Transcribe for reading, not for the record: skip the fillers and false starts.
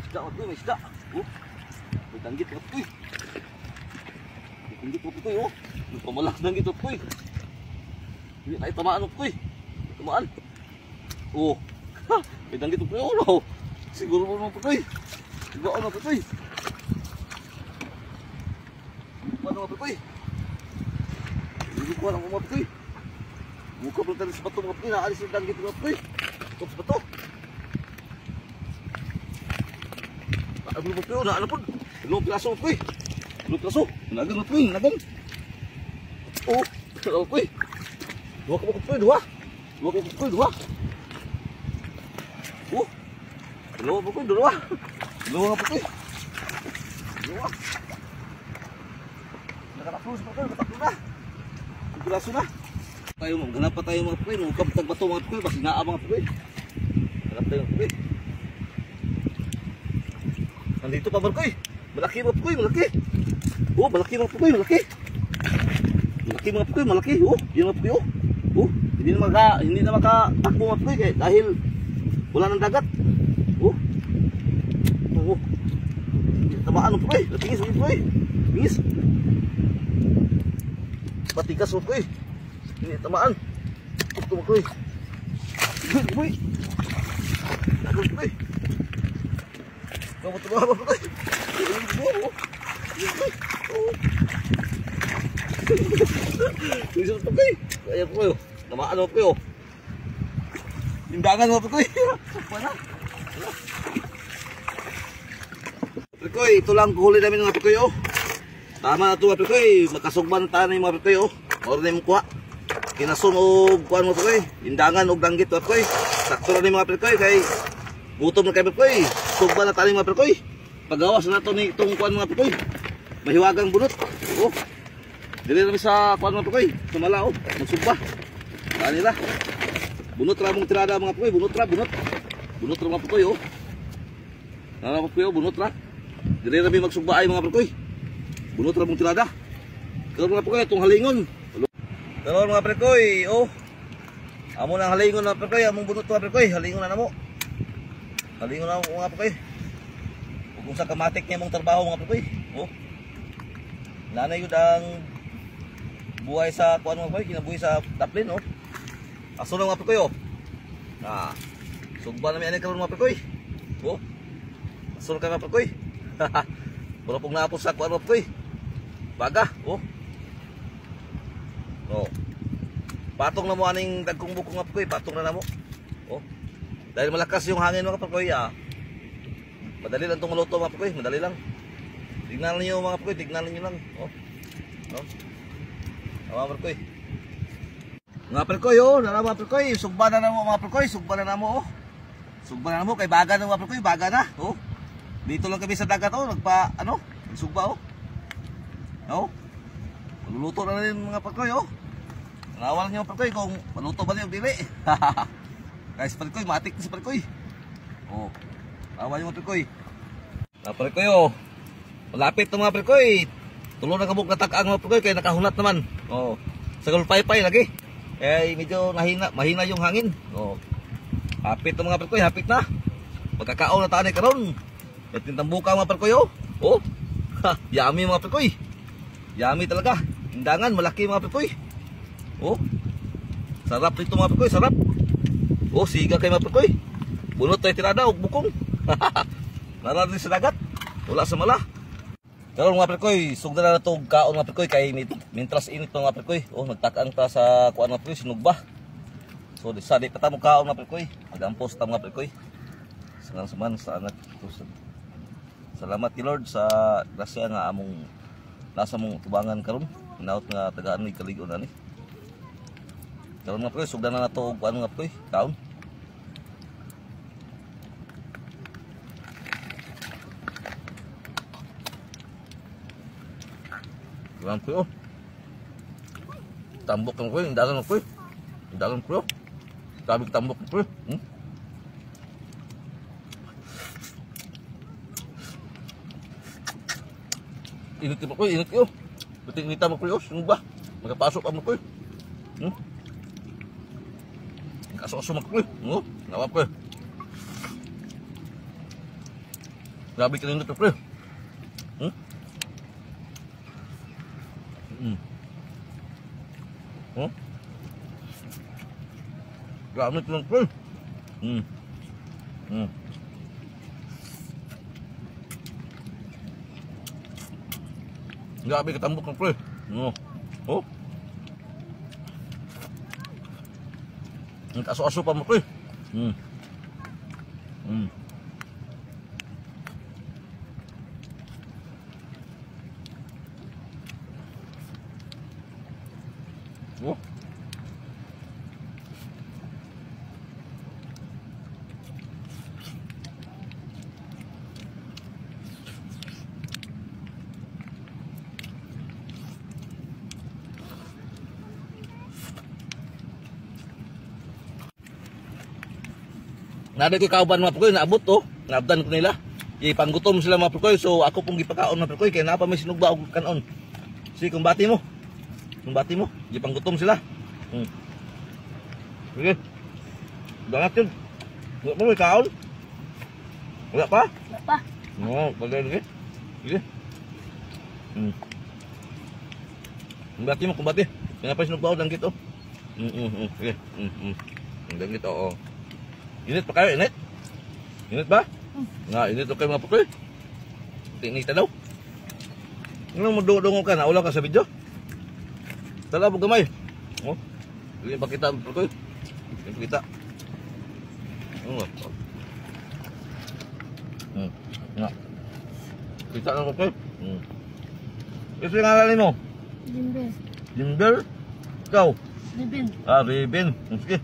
isda mga koy, may isda. Oh, may tanggit mga koy. May tanggit mga koy, oh. May pamalas tanggit mga koy. Hindi tayo tamaan mga koy. Tamaan. Oh, may tanggit mga koy, oh. Siguro mo mga koy. Siguro mga koy. Paano mga koy? Hindi ko alam mga koy. Buka pala tayo sa bato mga koy. Naalis yung tanggit mga koy. Ito sa bato. Belum pun nak pun belum piraso kuy. Belum piraso. Nagan kuy, nagan. Oh, kalau kuy. Dua kuy dua. Dua kuy dua. Oh. Dua kuy dua. Dua kuy. Dua. Nakatapos pa kuy, nakatapos na. Piraso na. Tayo maghanap pa tayo mga kuy, magkabtag bato mga kuy, basi naa mga kuy. Hanap tayo mga kuy. Nandito pa barkoy. Malaki mga pukoy, malaki. Oh, malaki mga pukoy, malaki. Malaki mga pukoy, malaki. Oh, yun mga pukoy. Oh, hindi na makatakbo mga pukoy dahil wala nang dagat. Oh. Oh. Tamaan mga pukoy. Tingis mga pukoy. Tingis. Patikas mga pukoy. Hindi tamaan. Ito mga pukoy. Pukoy, pukoy. Pukoy, pukoy. Kamu tuh apa tuh? Bisa tuh kay. Kaya ko. Namaan mo ko. Timbangan mo ko. Mana? Koy, ito lang huli namin mga koy. Tama na to mga koy. Makasugban ta ni mga koy. Oro na mo kuha. Kinasunog kuan mo koy. Timbangan og danggit mga koy. Sakto na ni mga koy kay gutom na kay koy. Sugba na tali mga perkoy. Pagawas na ito ni itong kuan mga perkoy. Mahiwagang bunot. Oh. Dili na sa kuan mga perkoy. Sumala oh. Magsugba. Kanila. Bunot ra mong tirada mga perkoy. Bunot ra, bunot. Bunot ra mga perkoy oh. Mga perkoy oh, bunot ra. Dili na magsugba ay mga perkoy. Bunot ra mong tirada. Karon mga perkoy itong halingon. Karon mga perkoy oh. Amo nang halingon mga perkoy, among bunot mga perkoy. Halingon na namo. Halingon na mga perkoy. Kung sa kamatik niya mong trabaho mga perkoy. Oh. Nanay yun ang buhay sa kuan mga perkoy, kinabuhi sa taplin oh. Aso na mga perkoy oh. Ah. Sugba na mi ani karon mga perkoy. Oh. Aso na ka mga perkoy. Wala pong naapos sa kuan mga perkoy. Baga oh. Oh. Patong na mo aning dagkong bukong mga perkoy, patong na namo. Oh. Dahil malakas yung hangin mga perkoy, madali lang itong maluto mga perkoy, madali lang. Tignan niyo mga perkoy, tignan niyo lang. Oh. Oh. Mga perkoy. Mga perkoy, oh, nara mga perkoy, sugba na namo mga perkoy, sugba na namo oh. Sugba na namo kay baga na mga perkoy, baga na. Oh. Dito lang kami sa dagat oh, nagsugba oh. Oh. Magluluto na rin mga perkoy oh. Nawal niyo mga perkoy kung maluto ba niyo dili. Guys, perkoy, matik si perkoy. Oh. Awan yung perkoy. Na perkoy oh. Malapit na mga perkoy. Tulo na kabuk natak-ang mga perkoy kaya nakahunat naman. Oh. Sagol pay-pay lagi. Eh medyo mahina yung hangin. Oh. Hapit na mga perkoy, hapit na. Magkakaon na tayo karon. At tintambuka mga perkoy oh. Oh. Ha, yummy mga perkoy. Yummy talaga. Hindangan malaki mga perkoy. Oh. Sarap nito mga perkoy, sarap. Oh, siga kay mga perkoy. Bunot tayo tirada og bukong. Nara din sa dagat. Wala sa mala. Karon mga perkoy, sugda na nato kaon mga perkoy kay mintras init mga perkoy. Oh, nagtak-ang ta sa kuan mga perkoy sinugba. So di sa di pa ta mo kaon mga perkoy. Magampos ta mga perkoy. Saman sa anak. Salamat kay Lord sa grasya nga among nasa mong tubangan karon. Hinaut nga tagaan ni kaligon ani. Karon nga perkoy, sugda na nato og ano nga perkoy, kaon. Karon perkoy. Tambok kan perkoy, dalan perkoy. Dalan perkoy. Sabi tambok perkoy. Init perkoy, init yo. Puting nita mo perkoy, sino ba? Magapasok pa mo perkoy. Kaso-aso mo perkoy. Nawap perkoy. Grabe ka nindot pre. Hmm? Oh? Grabe ka nindot pre. Grabe katambok ng pre. Oh. Ang aso-aso pa mo pre. Oh. Nada ko kauban mga pukoy, naabot to. Naabdan ko nila. Ipanggutom sila mga pukoy, so ako pong gipakaon mga pukoy, kaya napa may sinugba og kanon. Si kumbati mo. Kumbati mo, ipanggutom sila. Sige. Dangat yun. Wala mo may kaon? Wala pa? Wala pa. Oo, bagay lagi. Sige. Kumbati mo, kumbati. Kaya pa sinugba og danggit oh. Sige. Danggit oo. Init pa kayo, init? Init ba? Nga, init kayo mga pukoy. Tinita daw. Ano mo dungo ka? Naulaw ka sa video? Tala po gamay. Oh, hindi pa kita mga pukoy. Hindi pa kita. Nga. Kita na pukoy. Ito yung ngalan mo? Jimber. Jimber? Ikaw? Ribin. Ribin. Sige.